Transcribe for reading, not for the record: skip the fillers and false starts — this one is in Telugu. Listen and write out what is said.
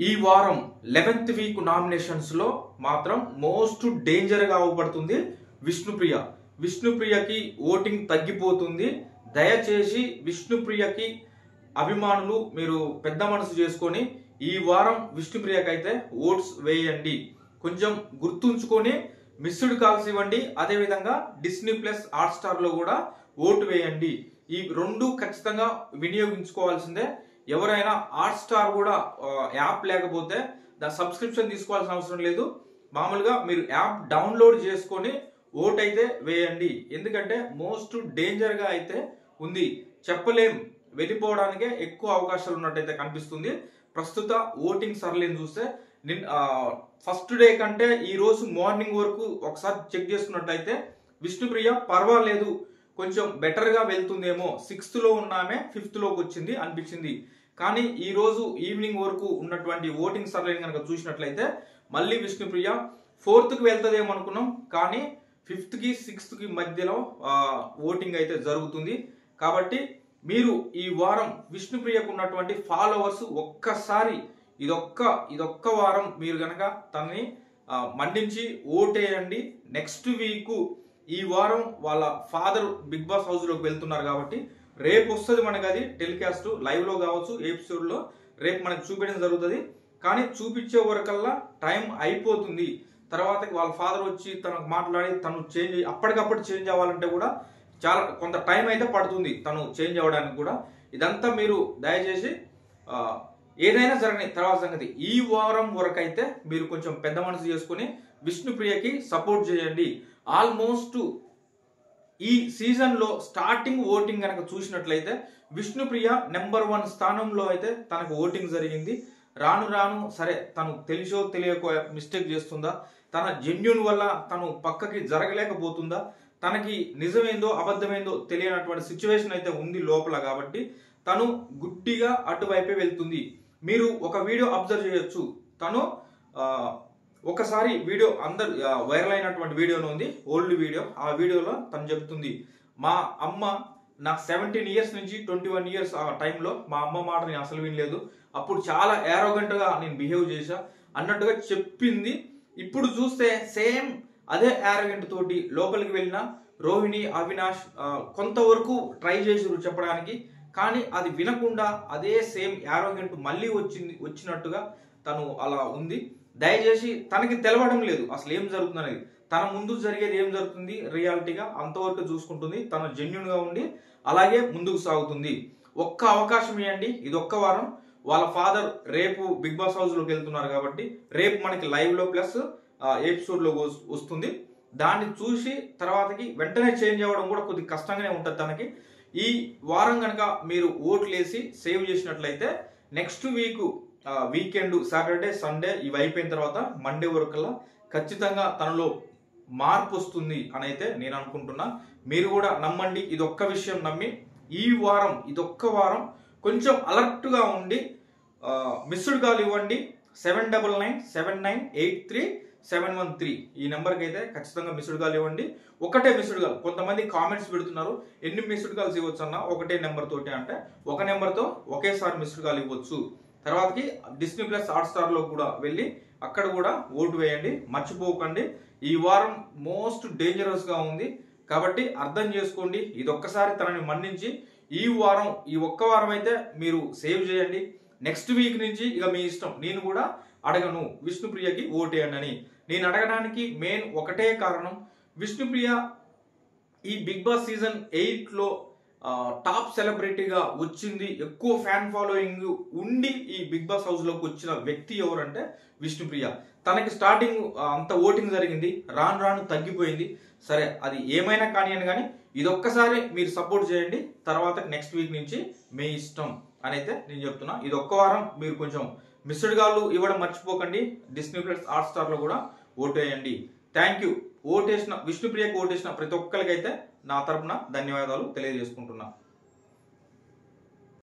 ఈ వారం 11th వీక్ నామినేషన్స్ లో మాత్రం మోస్ట్ డేంజర్ గా అవపడుతుంది విష్ణుప్రియ. విష్ణుప్రియకి ఓటింగ్ తగ్గిపోతుంది. దయచేసి విష్ణుప్రియకి అభిమానులు మీరు పెద్ద మనసు చేసుకొని ఈ వారం విష్ణుప్రియకైతే ఓట్స్ వేయండి. కొంచెం గుర్తుంచుకొని మిస్డ్ కాల్స్ ఇవ్వండి. అదే విధంగా డిస్నీ ప్లస్ హాట్ స్టార్ లో కూడా ఓటు వేయండి. ఈ రెండు ఖచ్చితంగా వినియోగించుకోవాల్సిందే. ఎవరైనా హాట్ స్టార్ కూడా యాప్ లేకపోతే దాని సబ్స్క్రిప్షన్ తీసుకోవాల్సిన అవసరం లేదు. మామూలుగా మీరు యాప్ డౌన్లోడ్ చేసుకొని ఓట్ అయితే వేయండి. ఎందుకంటే మోస్ట్ డేంజర్ గా అయితే ఉంది. చెప్పలేం, వెళ్ళిపోవడానికే ఎక్కువ అవకాశాలు ఉన్నట్టయితే కనిపిస్తుంది. ప్రస్తుత ఓటింగ్ సర్లేని చూస్తే ఫస్ట్ డే కంటే ఈ రోజు మార్నింగ్ వరకు ఒకసారి చెక్ చేసుకున్నట్లయితే విష్ణుప్రియ పర్వాలేదు, కొంచెం బెటర్ గా వెళ్తుందేమో, 6th లో ఉన్నామే 5th లోకి వచ్చింది అనిపించింది. కానీ ఈ రోజు ఈవినింగ్ వరకు ఉన్నటువంటి ఓటింగ్ సర్వేని కనుక చూసినట్లయితే మళ్ళీ విష్ణుప్రియ 4th కి వెళ్తుందేమో అనుకున్నాం, కానీ 5th కి 6th కి మధ్యలో ఓటింగ్ అయితే జరుగుతుంది. కాబట్టి మీరు ఈ వారం విష్ణుప్రియకు ఉన్నటువంటి ఫాలోవర్స్ ఒక్కసారి ఇదొక్క వారం మీరు గనక తనని మండించి ఓటేయండి. నెక్స్ట్ వీక్ ఈ వారం వాళ్ళ ఫాదర్ బిగ్ బాస్ హౌస్ లోకి వెళ్తున్నారు కాబట్టి రేపు వస్తుంది మనకి అది టెలికాస్ట్, లైవ్ లో కావచ్చు, ఎపిసోడ్ లో రేపు మనకు చూపించడం జరుగుతుంది. కానీ చూపించే వరకల్లా టైం అయిపోతుంది. తర్వాత వాళ్ళ ఫాదర్ వచ్చి తనకు మాట్లాడి తను అప్పటికప్పుడు చేంజ్ అవ్వాలంటే కూడా చాలా కొంత టైం అయితే పడుతుంది తను చేంజ్ అవ్వడానికి కూడా. ఇదంతా మీరు దయచేసి ఏదైనా జరగని తర్వాత సంగతి ఈ వారం వరకు అయితే మీరు కొంచెం పెద్ద మనసు చేసుకుని విష్ణుప్రియకి సపోర్ట్ చేయండి. ఆల్మోస్ట్ ఈ సీజన్ లో స్టార్టింగ్ ఓటింగ్ కనుక చూసినట్లయితే విష్ణుప్రియ నెంబర్ 1 స్థానంలో అయితే తనకు ఓటింగ్ జరిగింది. రాను రాను సరే తను తెలిసో తెలియకో మిస్టేక్ చేస్తుందా, తన జెన్యున్ వల్ల తను పక్కకి జరగలేకపోతుందా, తనకి నిజమేందో అబద్ధమేందో తెలియనటువంటి సిచ్యువేషన్ అయితే ఉంది లోపల. కాబట్టి తను గుడ్డిగా అటువైపే వెళ్తుంది. మీరు ఒక వీడియో అబ్జర్వ్ చేయొచ్చు. తను ఒకసారి వీడియో అందరు వైరల్ అయినటువంటి వీడియోను ఉంది, ఓల్డ్ వీడియో. ఆ వీడియోలో తను చెప్తుంది, మా అమ్మ నాకు 17 ఇయర్స్ నుంచి 21 ఇయర్స్ ఆ టైంలో మా అమ్మ మాట నేను అసలు వినలేదు, అప్పుడు చాలా ఏరోగెంట్ గా నేను బిహేవ్ చేశా అన్నట్టుగా చెప్పింది. ఇప్పుడు చూస్తే సేమ్ అదే ఏరోగెంట్ తోటి లోపలికి వెళ్ళిన రోహిణి, అవినాష్ కొంతవరకు ట్రై చేసారు చెప్పడానికి, కానీ అది వినకుండా అదే సేమ్ ఏరోగెంట్ మళ్ళీ వచ్చినట్టుగా తను అలా ఉంది. దయచేసి తనకి తెలవడం లేదు అసలు ఏం జరుగుతుంది అనేది. తన ముందు జరిగేది ఏం జరుగుతుంది రియాలిటీగా అంతవరకు చూసుకుంటుంది. తను జెన్యున్ గా ఉండి అలాగే ముందుకు సాగుతుంది. ఒక్క అవకాశం ఇవ్వండి. ఇది ఒక్క వారం. వాళ్ళ ఫాదర్ రేపు బిగ్ బాస్ హౌస్ లోకి వెళ్తున్నారు కాబట్టి రేపు మనకి లైవ్ లో ప్లస్ ఎపిసోడ్ లో వస్తుంది. దాన్ని చూసి తర్వాతకి వెంటనే చేంజ్ అవ్వడం కూడా కొద్దిగా కష్టంగానే ఉంటుంది తనకి. ఈ వారం కనుక మీరు ఓట్లు వేసి సేవ్ చేసినట్లయితే నెక్స్ట్ వీకెండ్ సాటర్డే సండే ఇవి అయిపోయిన తర్వాత మండే వరకల్లా ఖచ్చితంగా తనలో మార్పు వస్తుంది అని అయితే నేను అనుకుంటున్నా. మీరు కూడా నమ్మండి. ఇదొక్క విషయం నమ్మి ఈ వారం ఇదొక్క వారం కొంచెం అలర్ట్ గా ఉండి మిస్డ్ కాల్ ఇవ్వండి. 7997983713 ఈ నెంబర్కి అయితే ఖచ్చితంగా మిస్డ్ కాల్ ఇవ్వండి. ఒకటే మిస్డ్ కాల్. కొంతమంది కామెంట్స్ పెడుతున్నారు, ఎన్ని మిస్డ్ కాల్స్ ఇవ్వచ్చు అన్న ఒకటే నెంబర్ తోటి అంటే, ఒక నెంబర్తో ఒకేసారి మిస్డ్ కాల్ ఇవ్వచ్చు. తర్వాతకి డిస్నీ ప్లస్ హాట్ స్టార్ లో కూడా వెళ్ళి అక్కడ కూడా ఓటు వేయండి. మర్చిపోకండి. ఈ వారం మోస్ట్ డేంజరస్ గా ఉంది కాబట్టి అర్థం చేసుకోండి. ఇదొక్కసారి తనని మన్నించి ఈ ఒక్క వారం అయితే మీరు సేవ్ చేయండి. నెక్స్ట్ వీక్ నుంచి ఇక మీ ఇష్టం. నేను కూడా అడగను విష్ణుప్రియకి ఓటేయండి అని. నేను అడగడానికి మెయిన్ ఒకటే కారణం, విష్ణుప్రియ ఈ బిగ్ బాస్ సీజన్ 8 లో టాప్ సెలబ్రిటీగా వచ్చింది. ఎక్కువ ఫ్యాన్ ఫాలోయింగ్ ఉండి ఈ బిగ్ బాస్ హౌస్ లోకి వచ్చిన వ్యక్తి ఎవరంటే విష్ణుప్రియ. తనకి స్టార్టింగ్ అంత ఓటింగ్ జరిగింది, రాను రాను తగ్గిపోయింది. సరే అది ఏమైనా కానివ్వండి, కానీ ఇదొక్కసారి మీరు సపోర్ట్ చేయండి. తర్వాత నెక్స్ట్ వీక్ నుంచి మీ ఇష్టం అని అయితే నేను చెప్తున్నా. ఇదొక్క వారం మీరు కొంచెం మిస్డ్ కాల్ ఇవ్వడం మర్చిపోకండి. డిస్నీ ప్లస్ హాట్ స్టార్ లో కూడా ఓటు వేయండి. Thank you. విష్ణుప్రియకు ఓటేసిన ప్రతి ఒక్కరికైతే నా తరపున ధన్యవాదాలు తెలియజేసుకుంటున్నా.